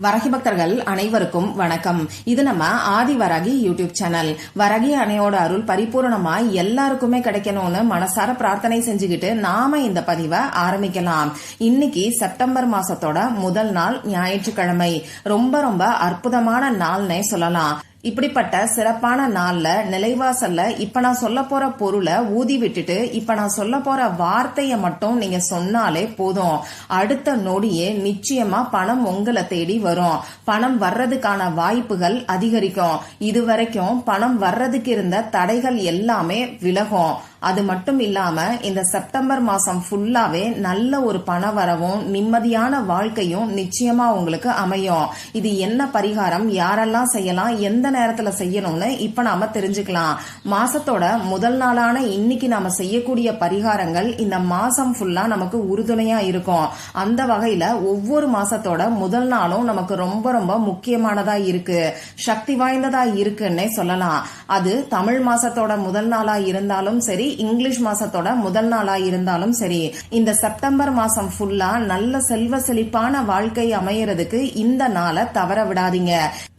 வரகி பக்தர்கள் அனைவருக்கும் வணக்கம். இது நம்ம ஆதி வரகி யூடியூப் சேனல். வரகி அணையோட அருள் பரிபூர்ணமா எல்லாருக்குமே கிடைக்கணும்னு மனசார பிரார்த்தனை செஞ்சுக்கிட்டு நாம இந்த பதிவை ஆரம்பிக்கலாம். இன்னைக்கு செப்டம்பர் மாசத்தோட முதல் நாள் ஞாயிற்றுக்கிழமை. ரொம்ப ரொம்ப அற்புதமான நாள்னே சொல்லலாம். இப்படிப்பட்ட சிறப்பான நாள்ல நிலைவாசல்ல இப்ப நான் சொல்ல போற பொருளை ஊதி விட்டுட்டு இப்ப நான் சொல்ல போற வார்த்தைய மட்டும் நீங்க சொன்னாலே போதும். அடுத்த நொடியே நிச்சயமா பணம் உங்களை தேடி வரும். பணம் வர்றதுக்கான வாய்ப்புகள் அதிகரிக்கும். இதுவரைக்கும் பணம் வர்றதுக்கு இருந்த தடைகள் எல்லாமே விலகும். அது மட்டும் இல்லாம இந்த செப்டம்பர் மாசம் ஃபுல்லாவே நல்ல ஒரு பண வரவும் நிம்மதியான வாழ்க்கையும் நிச்சயமா உங்களுக்கு அமையும். இது என்ன பரிகாரம், யாரெல்லாம் செய்யலாம், எந்த நேரத்துல செய்யணும்னு இப்ப நாம தெரிஞ்சுக்கலாம். மாசத்தோட முதல் நாளான இன்னைக்கு நாம செய்யக்கூடிய பரிகாரங்கள் இந்த மாசம் ஃபுல்லா நமக்கு உறுதுணையா இருக்கும். அந்த வகையில ஒவ்வொரு மாசத்தோட முதல் நாளும் நமக்கு ரொம்ப ரொம்ப முக்கியமானதா இருக்கு, சக்தி வாய்ந்ததா இருக்குன்னே சொல்லலாம். அது தமிழ் மாசத்தோட முதல் நாளா இருந்தாலும் சரி, இங்கிலீஷ் மாசத்தோட முதல் நாளா இருந்தாலும் சரி, இந்த செப்டம்பர் மாசம் ஃபுல்லா நல்ல செல்வ செழிப்பான வாழ்க்கை அமையறதுக்கு இந்த நாளை தவற விடாதீங்க.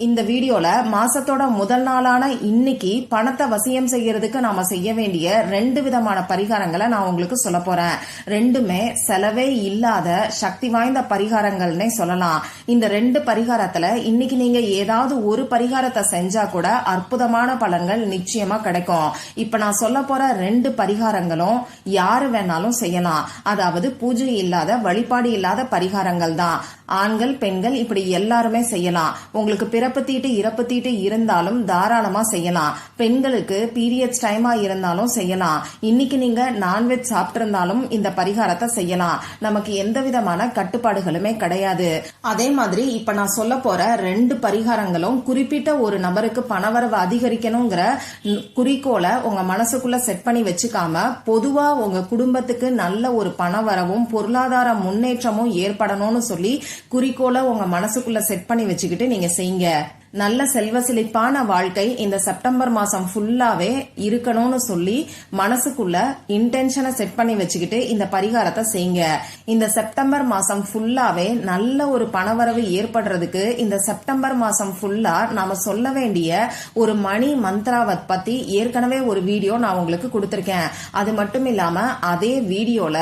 இந்த வீடியோல மாசத்தோட முதல் நாளான இன்னைக்கு பணத்தை வசியம் செய்யறதுக்கு நாம செய்ய வேண்டிய 2 விதமான பரிகாரங்களை நான் உங்களுக்கு சொல்ல போறேன். ரெண்டுமே செலவே இல்லாத சக்தி வாய்ந்த பரிகாரங்கள்னே சொல்லலாம். இந்த 2 பரிகாரத்துல இன்னைக்கு நீங்க ஏதாவது ஒரு பரிகாரத்தை செஞ்சா கூட அற்புதமான பலன்கள் நிச்சயமா கிடைக்கும். இப்ப நான் சொல்ல போற 2 பரிகாரங்களும் யாரு வேணாலும் செய்யலாம். அதாவது பூஜை இல்லாத, வழிபாடு இல்லாத பரிகாரங்கள் தான். ஆண்கள் பெண்கள் இப்படி எல்லாருமே செய்யலாம். உங்களுக்கு பிறப்பு தீட்டு இறப்பு தீட்டு இருந்தாலும் தாராளமா செய்யலாம். பெண்களுக்கு பீரியட்ஸ் டைமா இருந்தாலும் செய்யலாம். இன்னைக்கு நீங்க நான்வெஜ் சாப்பிட்டு இருந்தாலும் இந்த பரிகாரத்தை செய்யலாம். நமக்கு எந்த விதமான கட்டுப்பாடுகளுமே கிடையாது. அதே மாதிரி இப்ப நான் சொல்ல போற 2 பரிகாரங்களும் குறிப்பிட்ட ஒரு நபருக்கு பணவரவு அதிகரிக்கணுங்கிற குறிக்கோளை உங்க மனசுக்குள்ள செட் பண்ணி வச்சுக்காம பொதுவா உங்க குடும்பத்துக்கு நல்ல ஒரு பண வரவும் பொருளாதார முன்னேற்றமும் ஏற்படணும்னு சொல்லி குறிக்கோளை உங்க மனசுக்குள்ள செட் பண்ணி வச்சுக்கிட்டு நீங்க செய்யுங்க. நல்ல செல்வ செழிப்பான வாழ்க்கை இந்த செப்டம்பர் மாசம் ஃபுல்லாவே இருக்கணும்னு சொல்லி மனசுக்குள்ள இன்டென்ஷனை செட் பண்ணி வச்சுக்கிட்டு இந்த பரிகாரத்தை செய்யுங்க. இந்த செப்டம்பர் மாசம் ஃபுல்லாவே நல்ல ஒரு பணவரவு ஏற்படுறதுக்கு இந்த செப்டம்பர் மாசம் ஃபுல்லா நாம சொல்ல வேண்டிய ஒரு மணி மந்த்ராவை பத்தி ஏற்கனவே ஒரு வீடியோ நான் உங்களுக்கு கொடுத்திருக்கேன். அது மட்டும் இல்லாம அதே வீடியோல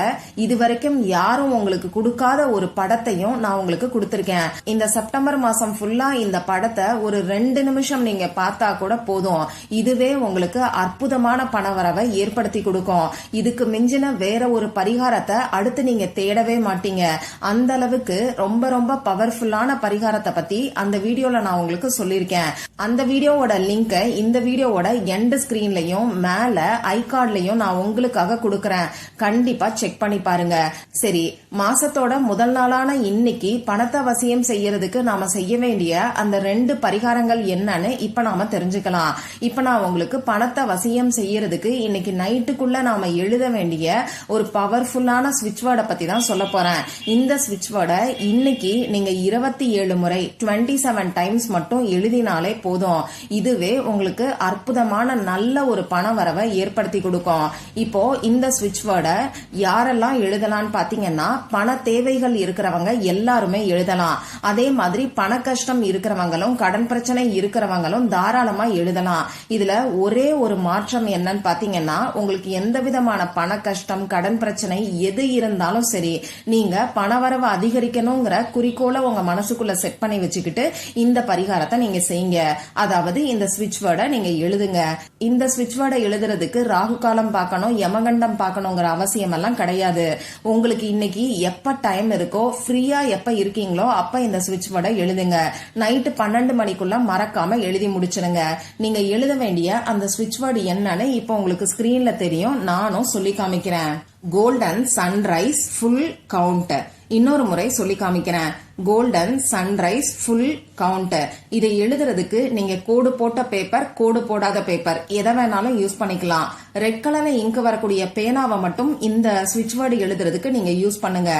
இதுவரைக்கும் யாரும் உங்களுக்கு கொடுக்காத ஒரு படத்தையும் நான் உங்களுக்கு கொடுத்திருக்கேன். இந்த செப்டம்பர் மாசம் ஃபுல்லா இந்த படத்தை ஒரு 2 நிமிஷம் நீங்க பார்த்தா கூட போதும். இதுவே உங்களுக்கு அற்புதமான பணவரவை ஏற்படுத்தி கொடுக்கும். இதுக்கு மிஞ்சின வேற ஒரு பரிகாரத்தை அடுத்து நீங்க தேடவே மாட்டீங்க. அந்த அளவுக்கு ரொம்ப ரொம்ப பவர்ஃபுல்லான பரிகாரத்தை பத்தி அந்த வீடியோல நான் உங்களுக்கு சொல்லியிருக்கேன். அந்த வீடியோவோட லிங்க் இந்த வீடியோவோட எண்ட் ஸ்கிரீன்லயும் மேல ஐகார்ட்லயும் நான் உங்களுக்காக கொடுக்கறேன். கண்டிப்பா செக் பண்ணி பாருங்க. சரி, மாசத்தோட முதல் நாளான இன்னைக்கு பணத்தை வசியம் செய்யறதுக்கு நாம செய்ய வேண்டிய அந்த 2 பரிகாரங்கள் என்னன்னு இப்ப நாம தெரிஞ்சுக்கலாம். இப்ப நான் உங்களுக்கு பணத்தை வசியம் செய்யறதுக்கு இன்னைக்கு நைட்டுக்குள்ள நாம எழுத வேண்டிய ஒரு பவர்ஃபுல்லான ஸ்விட்ச் வேர்டை பத்தி தான் சொல்ல போறேன். இந்த ஸ்விட்ச் வேர்டை இன்னைக்கு நீங்க 27 முறை 27 டைம்ஸ் மட்டும் எழுதினாலே போதும். இதுவே உங்களுக்கு அற்புதமான நல்ல ஒரு பண வரவை ஏற்படுத்தி கொடுக்கும். இப்போ இந்த ஸ்விட்ச் வேர்டை யாரெல்லாம் எழுதலாம்னு பாத்தீங்கன்னா, பண தேவைகள் இருக்கிறவங்க எல்லாருமே எழுதலாம். அதே மாதிரி பண கஷ்டம் இருக்கிறவங்களும் கடன் பிரச்சனை இருக்கிறவங்களும் தாராளமா எழுதலாம். இதுல ஒரே ஒரு மாற்றம் என்னன்னு பாத்தீங்கன்னா, உங்களுக்கு எந்த விதமான பண கஷ்டம் கடன் பிரச்சனை எது இருந்தாலும் சரி, நீங்க பணவரவு அதிகரிக்கணுங்கிற குறிக்கோளை உங்க மனசுக்குள்ள செட் பண்ணி வச்சுக்கிட்டு இந்த பரிகாரத்தை நீங்க செய்யுங்க. அதாவது இந்த ஸ்விட்ச் வேர்டை நீங்க எழுதுங்க. இந்த ஸ்விட்ச் வேர்டை எழுதுறதுக்கு ராகு காலம் பார்க்கணும், யமகண்டம் பார்க்கணுங்கிற அவசியம் எல்லாம் கிடையாது. உங்களுக்கு இன்னைக்கு எப்ப டைம் இருக்கோ, ஃப்ரீயா எப்ப இருக்கீங்களோ அப்ப இந்த ஸ்விட்ச் வேர்டை எழுதுங்க. நைட்டு 12 மணிக்குள்ள மறக்காம எழுதி முடிச்சிருங்க. நீங்க எழுத வேண்டிய அந்த ஸ்விட்ச் வேர்டு என்னன்னு இப்ப உங்களுக்கு ஸ்கிரீன்ல தெரியும். நானும் சொல்லி காமிக்கிறேன். Golden sunrise full count. இன்னொரு முறை சொல்லி காமிக்கிறேன். Golden sunrise full count. இதை எழுதுறதுக்கு நீங்க கோடு போட்ட பேப்பர், கோடு போடாத பேப்பர் எதை வேணாலும் யூஸ் பண்ணிக்கலாம். ரெட் கலர்ல இங்கு வரக்கூடிய பேனாவை மட்டும் இந்த ஸ்விட்ச் வேர்டு எழுதுறதுக்கு நீங்க யூஸ் பண்ணுங்க.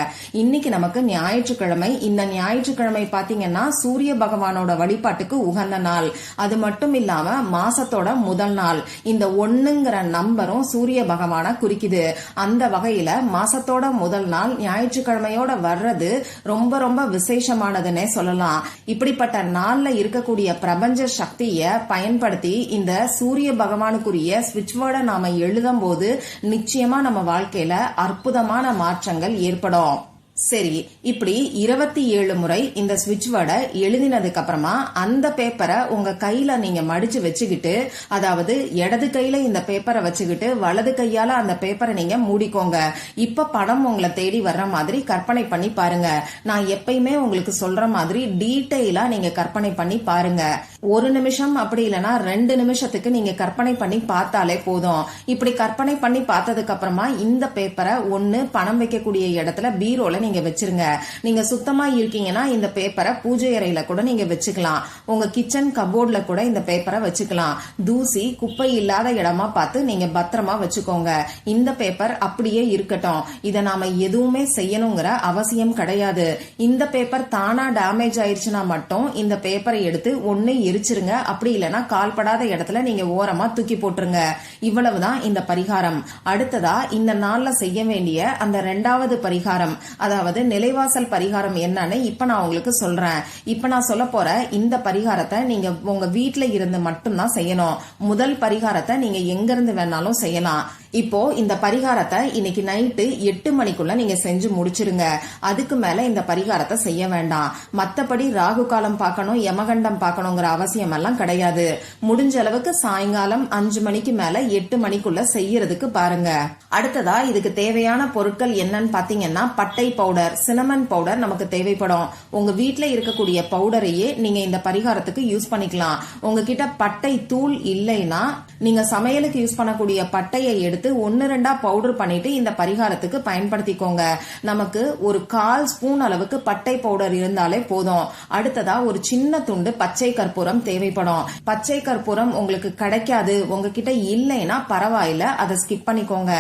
இன்னைக்கு நமக்கு ஞாயிற்றுக்கிழமை. இந்த ஞாயிற்றுக்கிழமை பாத்தீங்கன்னா சூரிய பகவானோட வழிபாட்டுக்கு உகந்த நாள். அது மட்டும் இல்லாம மாசத்தோட முதல் நாள். இந்த 1ங்கிற நம்பரும் சூரிய பகவான குறிக்குது. அந்த வகையில மாசத்தோட முதல் நாள் ஞாயிற்றுக்கிழமையோட வர்றது ரொம்ப ரொம்ப விசேஷமானதுன்னே சொல்லலாம். இப்படிப்பட்ட நாள்ல இருக்கக்கூடிய பிரபஞ்ச சக்திய பயன்படுத்தி இந்த சூரிய பகவானுக்குரிய ஸ்விட்ச் வேர்டை நாம எழுதும் போது நிச்சயமா நம்ம வாழ்க்கையில அற்புதமான மாற்றங்கள் ஏற்படும். சரி, இப்படி 27 முறை இந்த ஸ்விட்ச் வேர்டை எழுதினதுக்கு அப்புறமா அந்த பேப்பரை உங்க கையில நீங்க மடிச்சு வச்சுக்கிட்டு, அதாவது இடது கையில இந்த பேப்பரை வச்சுக்கிட்டு வலது கையால அந்த பேப்பரை நீங்க மூடிக்கோங்க. இப்ப பணம் உங்களை தேடி வர்ற மாதிரி கற்பனை பண்ணி பாருங்க. நான் எப்பயுமே உங்களுக்கு சொல்ற மாதிரி டீட்டெயிலா நீங்க கற்பனை பண்ணி பாருங்க. 1 நிமிஷம் அப்படி இல்லைன்னா 2 நிமிஷத்துக்கு நீங்க கற்பனை பண்ணி பார்த்தாலே போதும். இப்படி கற்பனை பண்ணி பார்த்ததுக்கு அப்புறமா இந்த பேப்பரை ஒண்ணு பணம் வைக்கக்கூடிய இடத்துல பீரோல நீங்க வச்சிருங்க. நீங்க சுத்தமா இருக்கீங்கன்னா இந்த பேப்பரை பூஜை அறையில கூட நீங்க வச்சுக்கலாம். உங்க கிச்சன் கபோர்ட்ல கூட இந்த பேப்பரை வச்சுக்கலாம். தூசி குப்பை இல்லாத இடமா பார்த்து நீங்க பத்திரமா வச்சுக்கோங்க. இந்த பேப்பர் அப்படியே இருக்கட்டும். இத நாம எதுவுமே செய்யணுங்கிற அவசியம் கிடையாது. இந்த பேப்பர் தானா டேமேஜ் ஆயிருச்சுன்னா மட்டும் இந்த பேப்பரை எடுத்து ஒண்ணு எரிச்சிருங்க. அப்படி இல்லைன்னா கால்படாத இடத்துல நீங்க ஓரமா தூக்கி போட்டுருங்க. இவ்வளவுதான் இந்த பரிகாரம். அடுத்ததா இந்த நாள்ல செய்ய வேண்டிய அந்த 2வது பரிகாரம், அதாவது நிலைவாசல் பரிகாரம் என்னன்னு இப்ப நான் உங்களுக்கு சொல்றேன். இப்ப நான் சொல்ல போற இந்த பரிகாரத்தை நீங்க உங்க வீட்டுல இருந்து மட்டும்தான் செய்யணும். முதல் பரிகாரத்தை நீங்க எங்க இருந்து வேணாலும் செய்யலாம். இப்போ இந்த பரிகாரத்தை இன்னைக்கு நைட்டு 8 மணிக்குள்ள நீங்க செஞ்சு முடிச்சிருங்க. அதுக்கு மேல இந்த பரிகாரத்தை செய்ய வேண்டாம். மத்தபடி ராகு காலம் பார்க்கணும், யமகண்டம் பார்க்கணுங்கிற அவசியம் எல்லாம் கிடையாது. முடிஞ்ச அளவுக்கு சாயங்காலம் 5 மணிக்கு மேல 8 மணிக்குள்ள செய்யறதுக்கு பாருங்க. அடுத்ததா இதுக்கு தேவையான பொருட்கள் என்னன்னு பாத்தீங்கன்னா பட்டை பவுடர், சினமன் பவுடர் நமக்கு தேவைப்படும். உங்க வீட்டுல இருக்கக்கூடிய பவுடரையே நீங்க இந்த பரிகாரத்துக்கு யூஸ் பண்ணிக்கலாம். உங்ககிட்ட பட்டை தூள் இல்லைன்னா நீங்க சமையலுக்கு யூஸ் பண்ணக்கூடிய பட்டையை எடுத்து 1-2 பவுடர் பண்ணிட்டு இந்த பரிகாரத்துக்கு பயன்படுத்திக்கோங்க. நமக்கு ஒரு 1/4 ஸ்பூன் அளவுக்கு பட்டை பவுடர் இருந்தாலே போதும். அடுத்ததா ஒரு சின்ன துண்டு பச்சை கற்பூரம் தேவைப்படும். பச்சை கற்பூரம் உங்களுக்கு கிடைக்காது, உங்ககிட்ட இல்லைன்னா பரவாயில்ல, அதை ஸ்கிப் பண்ணிக்கோங்க.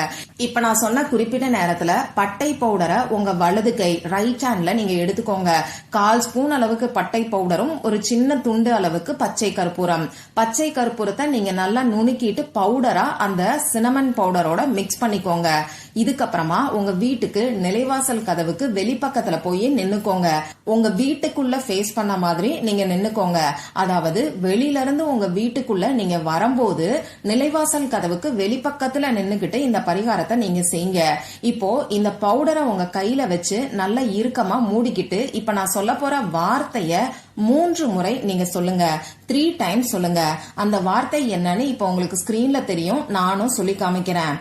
இப்ப நான் சொன்ன குறிப்பிட்ட நேரத்துல பட்டை பவுடரை உங்க வலது கை ரைட் ஹேண்ட்ல நீங்க எடுத்துக்கோங்க. 1/4 ஸ்பூன் அளவுக்கு பட்டை பவுடரும் ஒரு சின்ன துண்டு அளவுக்கு பச்சை கற்பூரம். பச்சை கற்பூரத்தை நீங்க நல்லா நுணுக்கிட்டு பவுடரா அந்த சினமன் பவுடரோட மிக்ஸ் பண்ணிக்கோங்க. இதுக்கப்புறமா உங்க வீட்டுக்கு நிலைவாசல் கதவுக்கு வெளிப்பக்கத்துல போய் நின்னுக்கோங்க. உங்க வீட்டுக்குள்ள ஃபேஸ் பண்ண மாதிரி நீங்க நின்னுக்கோங்க. அதாவது வெளியில இருந்து உங்க வீட்டுக்குள்ள நீங்க வரும்போது நிலைவாசல் கதவுக்கு வெளிப்பக்கத்துல நின்னுக்கிட்டு இந்த பரிகாரத்தை நீங்க செய்யுங்க. இப்போ இந்த பவுடரை உங்க கையில வச்சு நல்லா இறுக்கமா மூடிக்கிட்டு இப்ப நான் சொல்ல போற வார்த்தைய 3 முறை நீங்க சொல்லுங்க. 3 டைம்ஸ் சொல்லுங்க. அந்த வார்த்தை என்னன்னு இப்ப உங்களுக்கு ஸ்கிரீன்ல தெரியும், நானும் சொல்லி காமிக்கிறேன்.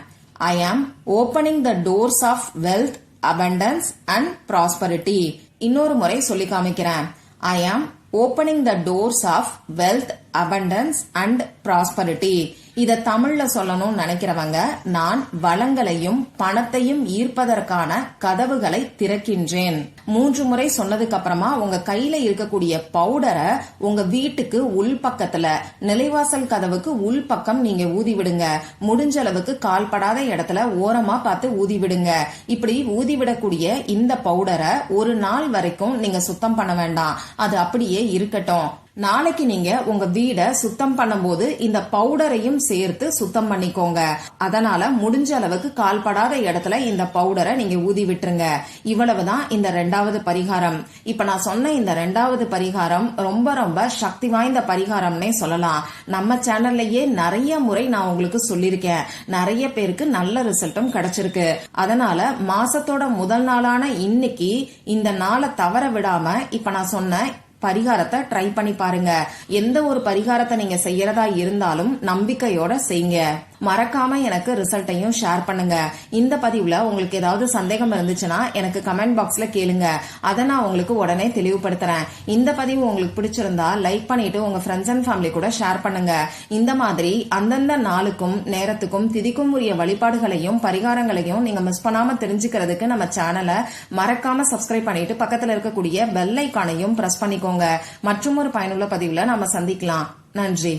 I am opening the doors of wealth, abundance and prosperity. இன்னொரு முறை சொல்லி காமிக்கிறேன். I am opening the doors of wealth, abundance and prosperity. இத தமிழ்ல சொல்லணும்னு நினைக்கிறவங்க, நான் வளங்களையும் பணத்தையும் ஈர்ப்பதற்கான கதவுகளை திறக்கின்றேன். 3 முறை சொன்னதுக்கு அப்புறமா உங்க கையில இருக்கக்கூடிய பவுடரை உங்க வீட்டுக்கு உள்பக்கத்துல நிலைவாசல் கதவுக்கு உள்பக்கம் நீங்க ஊதி விடுங்க. முடிஞ்ச அளவுக்கு கால்படாத இடத்துல ஓரமா பார்த்து ஊதி விடுங்க. இப்படி ஊதி விடக்கூடிய இந்த பவுடரை ஒரு நாள் வரைக்கும் நீங்க சுத்தம் பண்ண வேண்டாம், அது அப்படியே இருக்கட்டும். நாளைக்கு நீங்க உங்க வீட சுத்தம் பண்ணும்போது இந்த பவுடரையும் சேர்த்து சுத்தம் பண்ணிக்கோங்க. அதனால முடிஞ்ச அளவுக்கு கால்படாத இடத்துல இந்த பவுடரை நீங்க ஊதி விட்டுருங்க. இவ்வளவுதான் இந்த 2வது பரிகாரம். இப்ப நான் சொன்ன இந்த 2வது பரிகாரம் ரொம்ப ரொம்ப சக்தி வாய்ந்த பரிகாரம்னே சொல்லலாம். நம்ம சேனல்லையே நிறைய முறை நான் உங்களுக்கு சொல்லியிருக்கேன். நிறைய பேருக்கு நல்ல ரிசல்ட்டும் கிடைச்சிருக்கு. அதனால மாசத்தோட முதல் நாளான இன்னைக்கு இந்த நாளை தவற விடாம இப்ப நான் சொன்ன பரிகாரத்தை ட்ரை பண்ணி பாருங்க. எந்த ஒரு பரிகாரத்தை நீங்க செய்யறதா இருந்தாலும் நம்பிக்கையோட செய்யுங்க. மறக்காம எனக்கு ரிசல்ட்டையும் ஷேர் பண்ணுங்க. இந்த பதிவுல உங்களுக்கு ஏதாவது சந்தேகம் இருந்துச்சுன்னா எனக்கு கமெண்ட் பாக்ஸ்ல கேளுங்க. அதை நான் உங்களுக்கு உடனே தெளிவுபடுத்துறேன். இந்த பதிவு உங்களுக்கு பிடிச்சிருந்தா லைக் பண்ணிட்டு உங்க ஃப்ரெண்ட்ஸ் அண்ட் ஃபேமிலி கூட ஷேர் பண்ணுங்க. இந்த மாதிரி அந்தந்த நாளுக்கும் நேரத்துக்கும் திதிக்கும் உரிய வழிபாடுகளையும் பரிகாரங்களையும் நீங்க மிஸ் பண்ணாம தெரிஞ்சுக்கிறதுக்கு நம்ம சேனலை மறக்காம சப்ஸ்கிரைப் பண்ணிட்டு பக்கத்துல இருக்கக்கூடிய பெல் ஐகானையும் பிரஸ் பண்ணிக்கோங்க. மற்றும் ஒரு பயனுள்ள பதிவுல நாம சந்திக்கலாம். நன்றி.